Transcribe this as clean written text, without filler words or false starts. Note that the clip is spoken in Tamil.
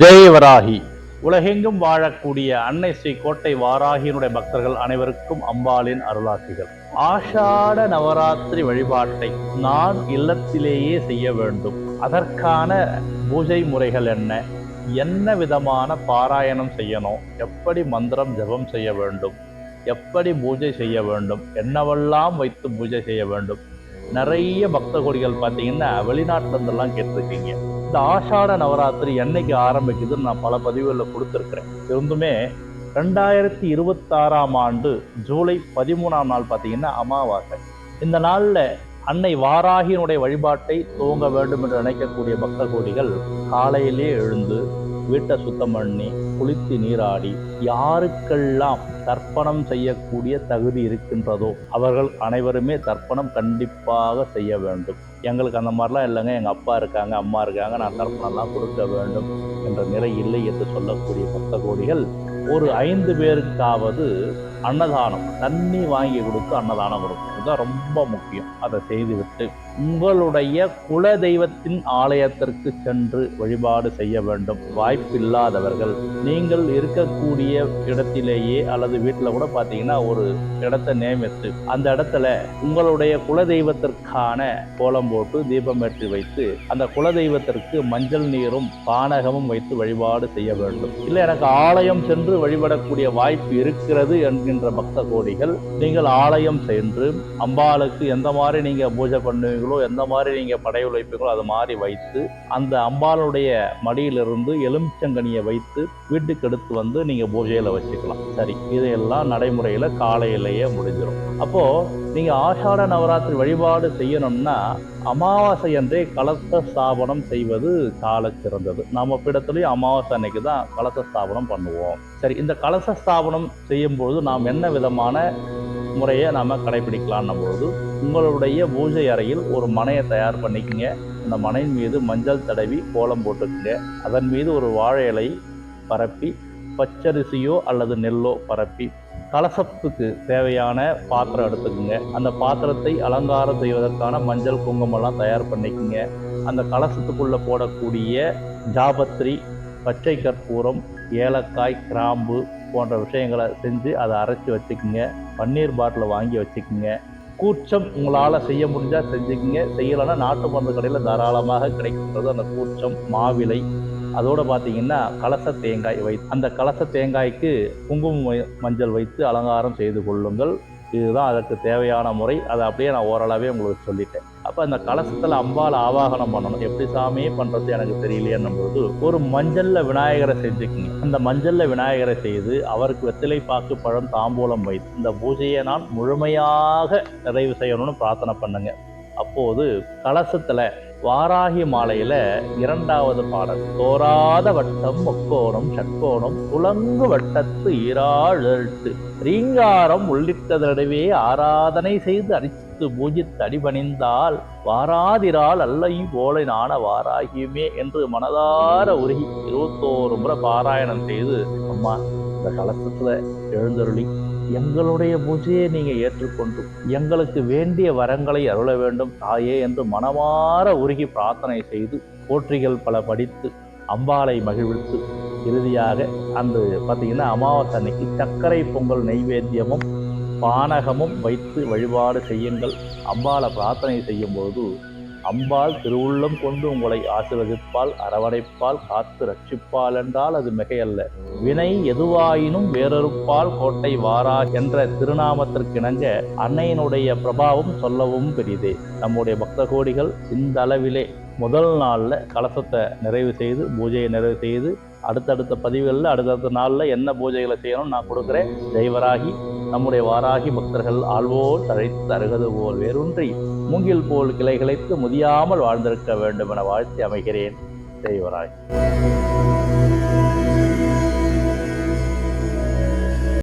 ஜெய் வராகி. உலகெங்கும் வாழக்கூடிய அன்னை ஸ்ரீ கோட்டை வாராகியினுடைய பக்தர்கள் அனைவருக்கும் அம்பாளின் அருளாசிகள். ஆஷாட நவராத்திரி வழிபாட்டை நான் இல்லத்திலேயே செய்ய வேண்டும். அதற்கான பூஜை முறைகள் என்ன, என்ன விதமான பாராயணம் செய்யணும், எப்படி மந்திரம் ஜபம் செய்ய வேண்டும், எப்படி பூஜை செய்ய வேண்டும், என்னவெல்லாம் வைத்து பூஜை செய்ய வேண்டும். நிறைய பக்த கோடிகள் பார்த்தீங்கன்னா வெளிநாட்டுல இருந்தெல்லாம் கேட்டிருக்கீங்க. இந்த ஆஷாட நவராத்திரி என்னைக்கு ஆரம்பிக்குதுன்னு நான் பல பதிவுகளில் கொடுத்துருக்கிறேன். இருந்துமே 2026ஆம் ஆண்டு ஜூலை 13ஆம் நாள் பார்த்தீங்கன்னா அமாவாசை. இந்த நாளில் அன்னை வாராகியினுடைய வழிபாட்டை துவங்க வேண்டும் என்று நினைக்கக்கூடிய பக்த கோடிகள் காலையிலே எழுந்து வீட்டை சுத்தம் பண்ணி குளித்து நீராடி யாருக்கெல்லாம் தர்ப்பணம் செய்யக்கூடிய தகுதி இருக்கின்றதோ அவர்கள் அனைவருமே தர்ப்பணம் கண்டிப்பாக செய்ய வேண்டும். எங்களுக்கு அந்த மாதிரிலாம் இல்லைங்க, எங்கள் அப்பா இருக்காங்க, அம்மா இருக்காங்க, நான் தர்ப்பணம்லாம் கொடுக்க வேண்டும் என்ற நிலை இல்லை என்று சொல்லக்கூடிய பக்த கோடிகள் ஒரு 5 பேருக்காவது அன்னதானம், தண்ணி வாங்கி கொடுத்து அன்னதானம் கொடுக்கும். இதுதான் ரொம்ப முக்கியம். அதை செய்துவிட்டு உங்களுடைய குல தெய்வத்தின் ஆலயத்திற்கு சென்று வழிபாடு செய்ய வேண்டும். வாய்ப்பில்லாதவர்கள் நீங்கள் இருக்கக்கூடிய இடத்திலேயே அல்லது வீட்டில் கூட பார்த்தீங்கன்னா ஒரு இடத்தை நியமித்து அந்த இடத்துல உங்களுடைய குல தெய்வத்திற்கான கோலம் போட்டு தீபம் ஏற்றி வைத்து அந்த குல தெய்வத்திற்கு மஞ்சள் நீரும் பானகமும் வைத்து வழிபாடு செய்ய வேண்டும். இல்லை எனக்கு ஆலயம் சென்று வழிபடக்கூடிய வாய்ப்பு இருக்கிறது என்கின்ற பக்த கோடிகள் நீங்கள் ஆலயம் சென்று அம்பாளுக்கு எந்த மாதிரி நீங்க பூஜை பண்ணுவீங்களோ, எந்த மாதிரி நீங்க படை உழைப்பீங்களோ அது மாதிரி வைத்து அந்த அம்பாளுடைய மடியிலிருந்து எலுமிச்சங்கனியை வைத்து வீட்டுக்கு எடுத்து வந்து நீங்க பூஜையில வச்சுக்கலாம். சரி, இதையெல்லாம் நடைமுறையில காலையிலேயே முடிஞ்சிடும். அப்போ நீங்க ஆஷாட நவராத்திரி வழிபாடு செய்யணும்னா அமாவாசை என்றே கலச ஸ்தாபனம் செய்வது சால சிறந்தது. நம்ம இடத்துலயும் அமாவாசை அன்னைக்கு தான் கலச ஸ்தாபனம் பண்ணுவோம். சரி, இந்த கலச ஸ்தாபனம் செய்யும் பொழுது நாம் என்ன விதமான முறையை நாம் கடைபிடிக்கலாம்னும் பொழுது உங்களுடைய பூஜை அறையில் ஒரு மனையை தயார் பண்ணிக்கங்க. அந்த மனையின் மீது மஞ்சள் தடவி கோலம் போட்டுக்குங்க. அதன் மீது ஒரு வாழை இலை பரப்பி பச்சரிசியோ அல்லது நெல்லோ பரப்பி கலசத்துக்கு தேவையான பாத்திரம் எடுத்துக்குங்க. அந்த பாத்திரத்தை அலங்காரம் செய்வதற்கான மஞ்சள் குங்குமம்லாம் தயார் பண்ணிக்கோங்க. அந்த கலசத்துக்குள்ளே போடக்கூடிய ஜாபத்ரி, பச்சை கற்பூரம், ஏலக்காய், கிராம்பு போன்ற விஷயங்களை செஞ்சு அதை அரைச்சி வச்சுக்குங்க. பன்னீர் பாட்டில் வாங்கி வச்சுக்குங்க. கூச்சம் உங்களால் செய்ய முடிஞ்சால் செஞ்சுக்குங்க. செய்யலைன்னா நாட்டு மருந்து கடையில் தாராளமாக கிடைக்கின்றது அந்த கூச்சம், மாவிலை. அதோடு பார்த்தீங்கன்னா கலச தேங்காய் வைத்து அந்த கலச தேங்காய்க்கு குங்கும மஞ்சள் வைத்து அலங்காரம் செய்து கொள்ளுங்கள். இதுதான் அதற்கு தேவையான முறை. அதை அப்படியே நான் ஓரளவே உங்களுக்கு சொல்லிட்டேன். அப்போ அந்த கலசத்தில் அம்பாள் ஆவாகனம் பண்ணணும். எப்படி சாமியே பண்ணுறது எனக்கு தெரியலையேன்னும் பொழுது ஒரு மஞ்சளில் விநாயகரை செஞ்சுக்குங்க. அந்த மஞ்சளில் விநாயகரை செய்து அவருக்கு வெத்திலை, பாக்கு, பழம், தாம்பூலம் வைத்து இந்த பூஜையை நான் முழுமையாக நிறைவு செய்யணும்னு பிரார்த்தனை பண்ணுங்க. அப்போது கலசத்தில் வாராகி மாலையில 2வது பாடல், தோராத வட்டம் முக்கோணம் ஷட்கோணம் துலங்கு வட்டத்து ஈராழெழுத்து ரீங்காரம் உள்ளிட்டதடவே ஆராதனை செய்து அரிசித்து பூஜித்து அடிபணிந்தால் வாராதிரால் அல்லை போலை நாண வாராகியுமே என்று மனதார உருகி 21 முறை பாராயணம் செய்து அம்மா இந்த கலசத்துல எழுந்தருளி எங்களுடைய பூஜையை நீங்கள் ஏற்றுக்கொண்டு எங்களுக்கு வேண்டிய வரங்களை அருள வேண்டும் தாயே என்று மனமாற உருகி பிரார்த்தனை செய்து போற்றிகள் பல படித்து அம்பாளை மகிழ்வித்து இறுதியாக அந்த பார்த்தீங்கன்னா அமாவாசை அன்னைக்கு சர்க்கரை பொங்கல் நெய்வேத்தியமும் பானகமும் வைத்து வழிபாடு செய்யுங்கள். அம்பாளை பிரார்த்தனை செய்யும்போது அம்பாள் திருவுள்ளம் கொண்டு உங்களை ஆசீர்வதிப்பால், அரவணைப்பால், காத்து ரட்சிப்பால் என்றால் அது மிகையல்ல. வினை எதுவாயினும் வேறொருப்பால் கோட்டை வாரா என்ற திருநாமத்திற்கிணங்க அன்னையினுடைய பிரபாவம் சொல்லவும் பெரிதே. நம்முடைய பக்த கோடிகள் இந்த அளவிலே முதல் நாளில் கலசத்தை நிறைவு செய்து பூஜையை நிறைவு செய்து அடுத்தடுத்த பதிவுகளில் அடுத்தடுத்த நாளில் என்ன பூஜைகளை செய்யணும்னு நான் கொடுக்குறேன். ஜெய்வராகி நம்முடைய வாராகி பக்தர்கள் ஆள்வோர் தழைத்து அருகது போல் வேரூன்றி மூங்கில் போல் கிளை கிளைத்து முதியாமல் வாழ்ந்திருக்க வேண்டும் என வாழ்த்தி அமைகிறேன். ஜெய்வராகி.